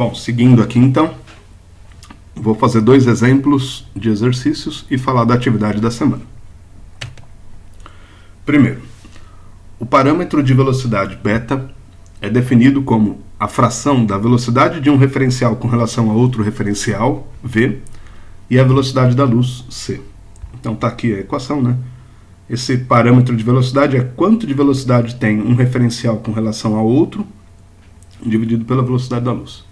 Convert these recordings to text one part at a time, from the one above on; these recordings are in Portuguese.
Bom, seguindo aqui então, vou fazer 2 exemplos de exercícios e falar da atividade da semana. Primeiro, o parâmetro de velocidade beta é definido como a fração da velocidade de um referencial com relação a outro referencial, v, e a velocidade da luz, c. Então está aqui a equação, né? Esse parâmetro de velocidade é quanto de velocidade tem um referencial com relação a outro, dividido pela velocidade da luz.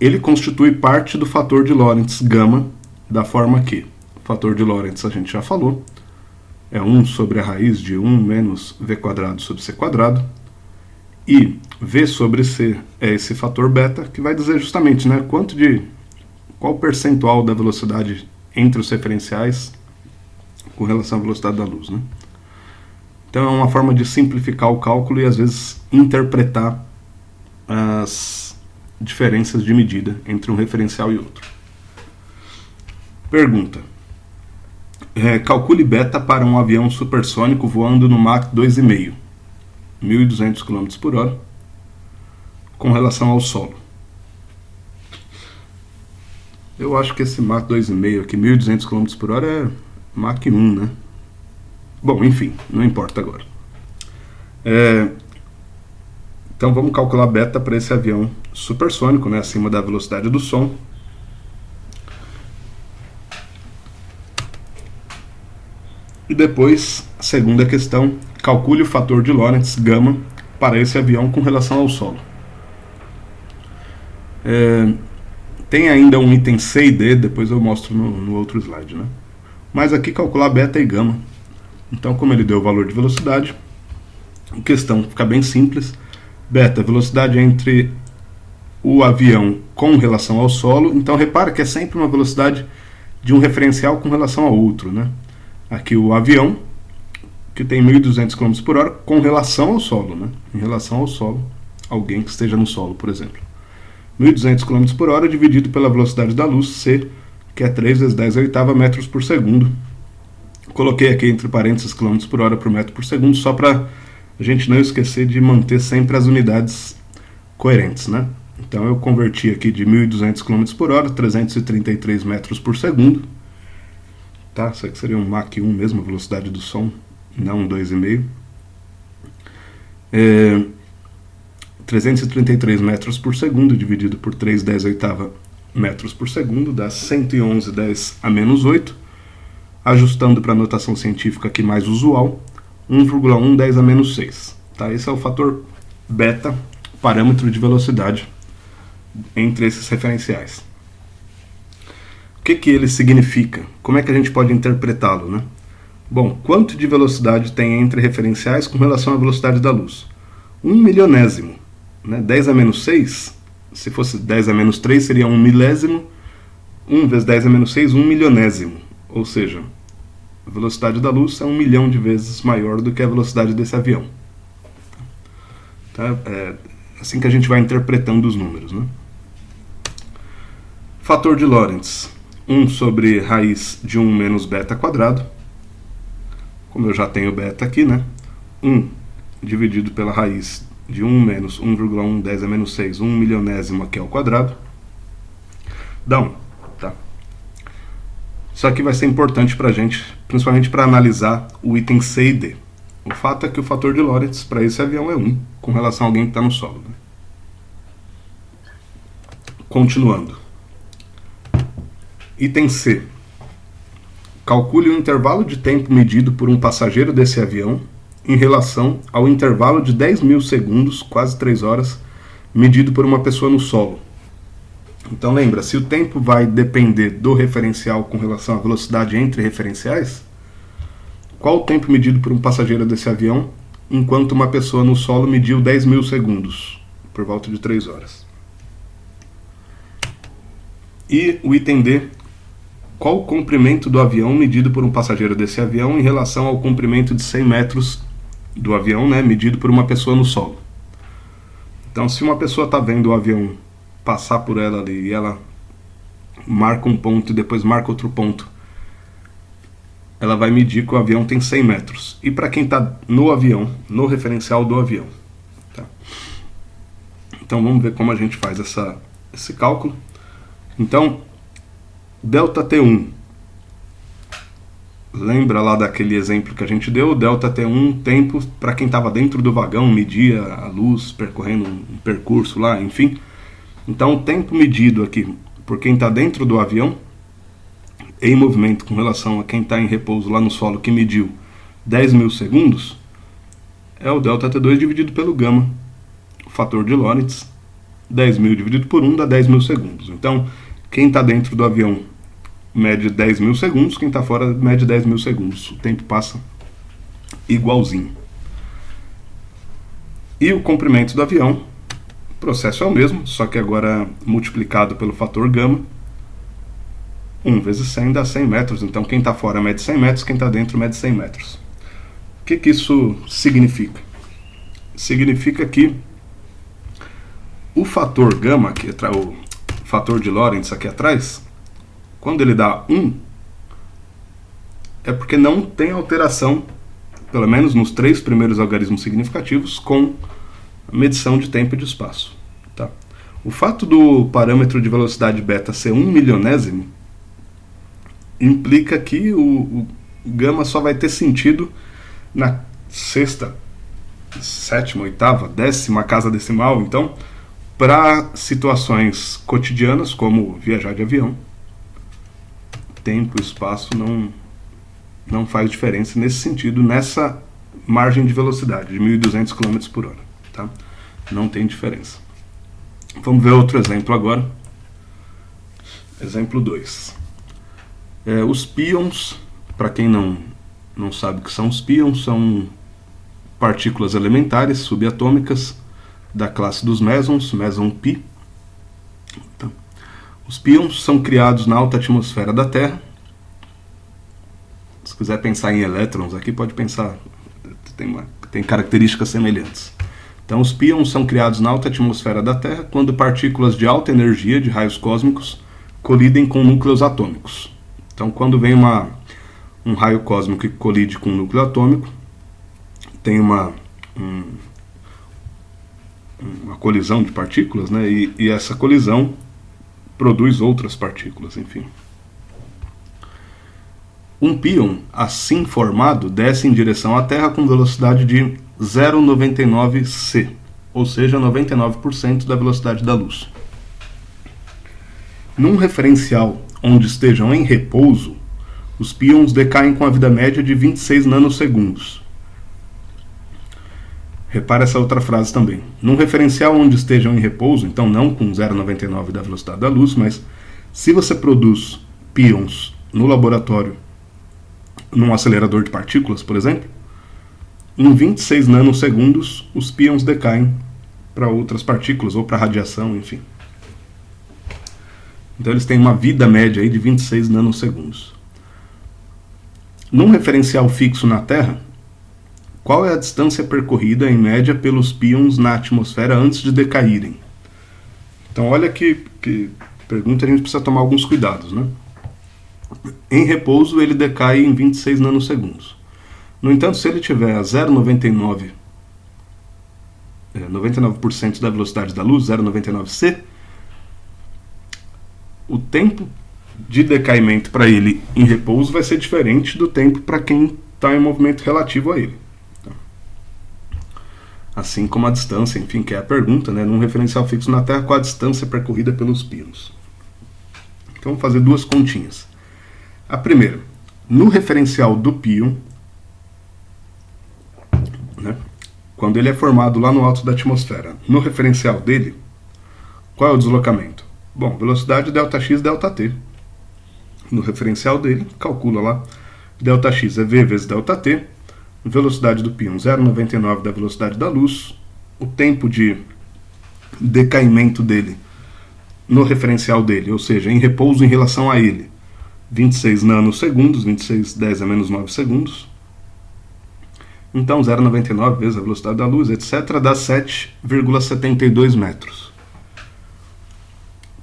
Ele constitui parte do fator de Lorentz γ, da forma que o fator de Lorentz a gente já falou, é 1 sobre a raiz de 1 menos v² sobre c², e v sobre c é esse fator beta, que vai dizer justamente, né, qual o percentual da velocidade entre os referenciais com relação à velocidade da luz, né? Então é uma forma de simplificar o cálculo e às vezes interpretar as diferenças de medida entre um referencial e outro. Pergunta. Calcule beta para um avião supersônico voando no Mach 2,5, 1.200 km por hora, com relação ao solo. Eu acho que esse Mach 2,5 aqui, 1.200 km por hora, é Mach 1, né? Bom, enfim, não importa agora. Então vamos calcular beta para esse avião supersônico, né, acima da velocidade do som. E depois, a segunda questão, calcule o fator de Lorentz γ para esse avião com relação ao solo. Tem ainda um item C e D, depois eu mostro no outro slide, né? Mas aqui calcular beta e gama. Então, como ele deu o valor de velocidade, a questão fica bem simples. Beta, velocidade entre o avião com relação ao solo. Então, repara que é sempre uma velocidade de um referencial com relação ao outro, né? Aqui o avião, que tem 1.200 km por hora, com relação ao solo, né? Em relação ao solo, alguém que esteja no solo, por exemplo. 1.200 km por hora dividido pela velocidade da luz, c, que é 3 vezes 10 a oitava metros por segundo. Coloquei aqui entre parênteses km por hora por metro por segundo, só para a gente não esquecer de manter sempre as unidades coerentes, né? Então eu converti aqui de 1.200 km por hora, 333 metros por segundo. Tá? Isso aqui seria um Mach 1 mesmo, a velocidade do som, não 2,5. 333 metros por segundo dividido por 3 10 a oitava metros por segundo dá 111 10 a menos 8. Ajustando para a notação científica aqui mais usual, 1,1 10 a menos 6. Tá? Esse é o fator beta, parâmetro de velocidade entre esses referenciais. O que ele significa? Como é que a gente pode interpretá-lo, né? Bom, quanto de velocidade tem entre referenciais com relação à velocidade da luz? 1 milionésimo. Né? 10 a menos 6, se fosse 10 a menos 3, seria 1 milésimo. 1 vezes 10 a menos 6, 1 milionésimo. Ou seja, a velocidade da luz é 1 milhão de vezes maior do que a velocidade desse avião. Tá? É assim que a gente vai interpretando os números, né? Fator de Lorentz. 1 sobre raiz de 1 menos beta². Como eu já tenho beta aqui, né? 1 dividido pela raiz de 1 menos 1,1 10 a menos 6, 1 milionésimo aqui ao quadrado. Dá 1. Tá? Isso aqui vai ser importante para a gente, principalmente para analisar o item C e D. O fato é que o fator de Lorentz para esse avião é 1, com relação a alguém que está no solo. Né? Continuando. Item C. Calcule o intervalo de tempo medido por um passageiro desse avião em relação ao intervalo de 10.000 segundos, quase 3 horas, medido por uma pessoa no solo. Então lembra, se o tempo vai depender do referencial com relação à velocidade entre referenciais, qual o tempo medido por um passageiro desse avião, enquanto uma pessoa no solo mediu 10.000 segundos, por volta de 3 horas. E o item D, qual o comprimento do avião medido por um passageiro desse avião em relação ao comprimento de 100 metros do avião, né, medido por uma pessoa no solo. Então, se uma pessoa está vendo o avião passar por ela ali e ela marca um ponto e depois marca outro ponto, ela vai medir que o avião tem 100 metros. E para quem está no avião, no referencial do avião. Tá? Então vamos ver como a gente faz esse cálculo. Então, ΔT1, lembra lá daquele exemplo que a gente deu? ΔT1, tempo para quem estava dentro do vagão, media a luz percorrendo um percurso lá, enfim. Então o tempo medido aqui por quem está dentro do avião, em movimento com relação a quem está em repouso lá no solo, que mediu 10.000 segundos, é o ΔT2 dividido pelo gama, o fator de Lorentz. 10.000 dividido por 1 dá 10.000 segundos. Então, quem está dentro do avião mede 10.000 segundos, quem está fora mede 10.000 segundos. O tempo passa igualzinho. E o comprimento do avião, o processo é o mesmo, só que agora multiplicado pelo fator gama. 1 vezes 100 dá 100 metros. Então, quem está fora mede 100 metros, quem está dentro mede 100 metros. O que isso significa? Significa que o fator gama, o fator de Lorentz aqui atrás, quando ele dá 1, é porque não tem alteração, pelo menos nos 3 primeiros algarismos significativos, com a medição de tempo e de espaço. Tá? O fato do parâmetro de velocidade beta ser 1 milionésimo implica que o gama só vai ter sentido na sexta, sétima, oitava, 10ª casa decimal. Então, para situações cotidianas, como viajar de avião, tempo e espaço não faz diferença nesse sentido, nessa margem de velocidade de 1.200 km por hora. Tá? Não tem diferença. Vamos ver outro exemplo agora. Exemplo 2. Os pions, para quem não sabe o que são os pions, são partículas elementares subatômicas da classe dos mesons, meson π. Então, os pions são criados na alta atmosfera da Terra. Se quiser pensar em elétrons aqui, pode pensar, tem características semelhantes. Então, os pions são criados na alta atmosfera da Terra quando partículas de alta energia, de raios cósmicos, colidem com núcleos atômicos. Então, quando vem um raio cósmico que colide com um núcleo atômico, tem uma colisão de partículas, né? E essa colisão produz outras partículas, enfim. Um pion, assim formado, desce em direção à Terra com velocidade de 0,99 c, ou seja, 99% da velocidade da luz. Num referencial onde estejam em repouso, os pions decaem com a vida média de 26 nanosegundos. Repara essa outra frase também. Num referencial onde estejam em repouso, então não com 0,99 da velocidade da luz, mas se você produz pions no laboratório, num acelerador de partículas, por exemplo, em 26 nanosegundos os pions decaem para outras partículas ou para radiação, enfim. Então eles têm uma vida média aí de 26 nanosegundos. Num referencial fixo na Terra, qual é a distância percorrida, em média, pelos pions na atmosfera antes de decaírem? Então, olha que pergunta, a gente precisa tomar alguns cuidados, né? Em repouso, ele decai em 26 nanosegundos. No entanto, se ele tiver a 0,99 99% da velocidade da luz, 0,99 c, o tempo de decaimento para ele em repouso vai ser diferente do tempo para quem está em movimento relativo a ele. Assim como a distância, enfim, que é a pergunta, né? Num referencial fixo na Terra, qual a distância percorrida pelos pions? Então, vamos fazer duas continhas. A primeira, no referencial do pion, né? Quando ele é formado lá no alto da atmosfera, no referencial dele, qual é o deslocamento? Bom, velocidade ΔX, ΔT. No referencial dele, calcula lá, ΔX é V vezes ΔT, velocidade do pion 0,99 da velocidade da luz, o tempo de decaimento dele no referencial dele, ou seja, em repouso em relação a ele, 26 nanosegundos, 26 10 a menos 9 segundos. Então 0,99 vezes a velocidade da luz, etc., dá 7,72 metros.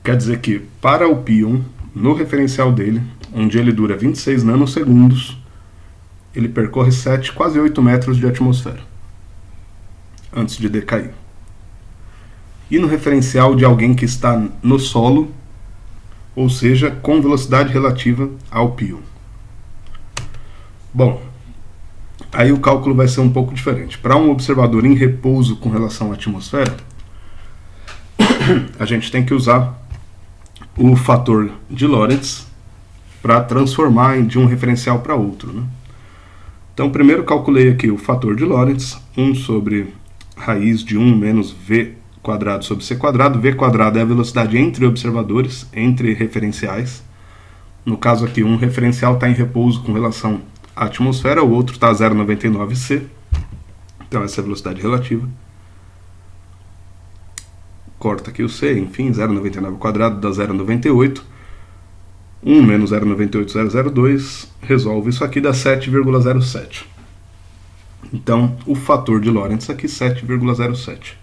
Quer dizer que para o pion, no referencial dele, onde ele dura 26 nanosegundos, ele percorre 7, quase 8 metros de atmosfera antes de decair. e no referencial de alguém que está no solo, ou seja, com velocidade relativa ao pion. Bom, aí o cálculo vai ser um pouco diferente. Para um observador em repouso com relação à atmosfera, a gente tem que usar o fator de Lorentz para transformar de um referencial para outro, né? Então, primeiro calculei aqui o fator de Lorentz, 1 sobre raiz de 1 menos v quadrado sobre c quadrado. V quadrado é a velocidade entre observadores, entre referenciais. No caso aqui, um referencial está em repouso com relação à atmosfera, o outro está a 0,99 c. Então, essa é a velocidade relativa. Corta aqui o c, enfim, 0,99 ao quadrado dá 0,98. 1 menos 0,98002, resolve isso aqui, dá 7,07. Então, o fator de Lorentz aqui, 7,07.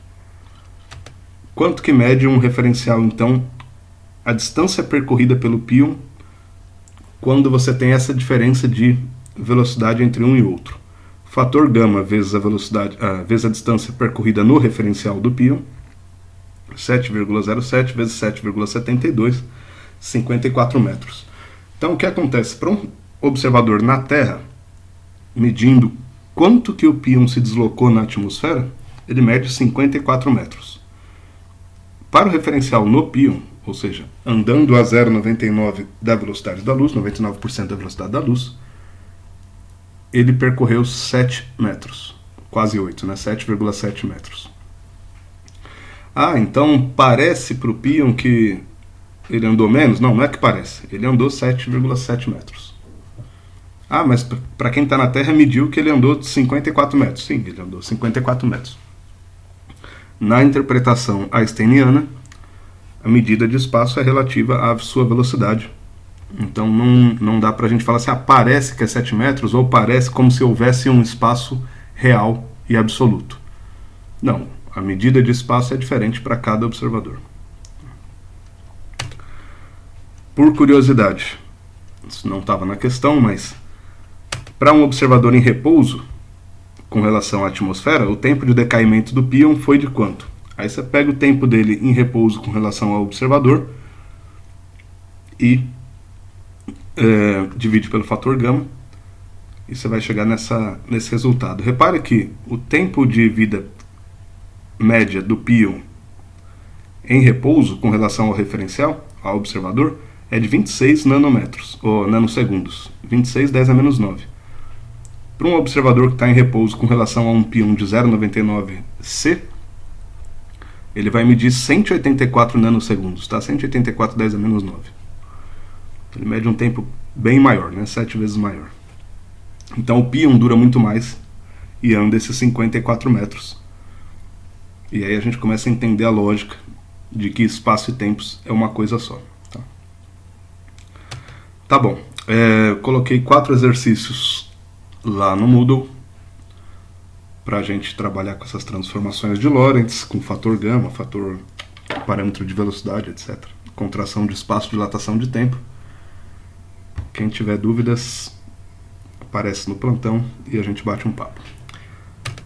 Quanto que mede um referencial, então, a distância percorrida pelo pion quando você tem essa diferença de velocidade entre um e outro? Fator gama vezes a velocidade, vezes a distância percorrida no referencial do pion, 7,07 vezes 7,72, 54 metros. Então, o que acontece? Para um observador na Terra, medindo quanto que o pion se deslocou na atmosfera, ele mede 54 metros. Para o referencial no pion, ou seja, andando a 0,99 da velocidade da luz, 99% da velocidade da luz, ele percorreu 7 metros. Quase 8, né? 7,7 metros. Então parece para o pion que ele andou menos? Não, não é que parece. Ele andou 7,7 metros. Mas para quem está na Terra mediu que ele andou 54 metros. Sim, ele andou 54 metros. Na interpretação einsteiniana, a medida de espaço é relativa à sua velocidade. Então não dá para a gente falar assim, parece que é 7 metros, ou parece como se houvesse um espaço real e absoluto. Não, a medida de espaço é diferente para cada observador. Por curiosidade, isso não estava na questão, mas para um observador em repouso, com relação à atmosfera, o tempo de decaimento do pion foi de quanto? Aí você pega o tempo dele em repouso com relação ao observador e divide pelo fator gama, e você vai chegar nesse resultado. Repare que o tempo de vida média do pion em repouso com relação ao referencial, ao observador, é de 26 nanômetros, ou nanosegundos, 26 10 a menos 9. Para um observador que está em repouso com relação a um pion de 0,99 C, ele vai medir 184 nanosegundos, tá? 184 10 a menos 9. Ele mede um tempo bem maior, né? 7 vezes maior. Então o pion dura muito mais e anda esses 54 metros. E aí a gente começa a entender a lógica de que espaço e tempos é uma coisa só. Tá bom, coloquei 4 exercícios lá no Moodle para a gente trabalhar com essas transformações de Lorentz, com fator gama, fator parâmetro de velocidade, etc. Contração de espaço, dilatação de tempo. Quem tiver dúvidas, aparece no plantão e a gente bate um papo.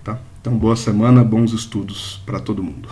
Tá? Então, boa semana, bons estudos para todo mundo.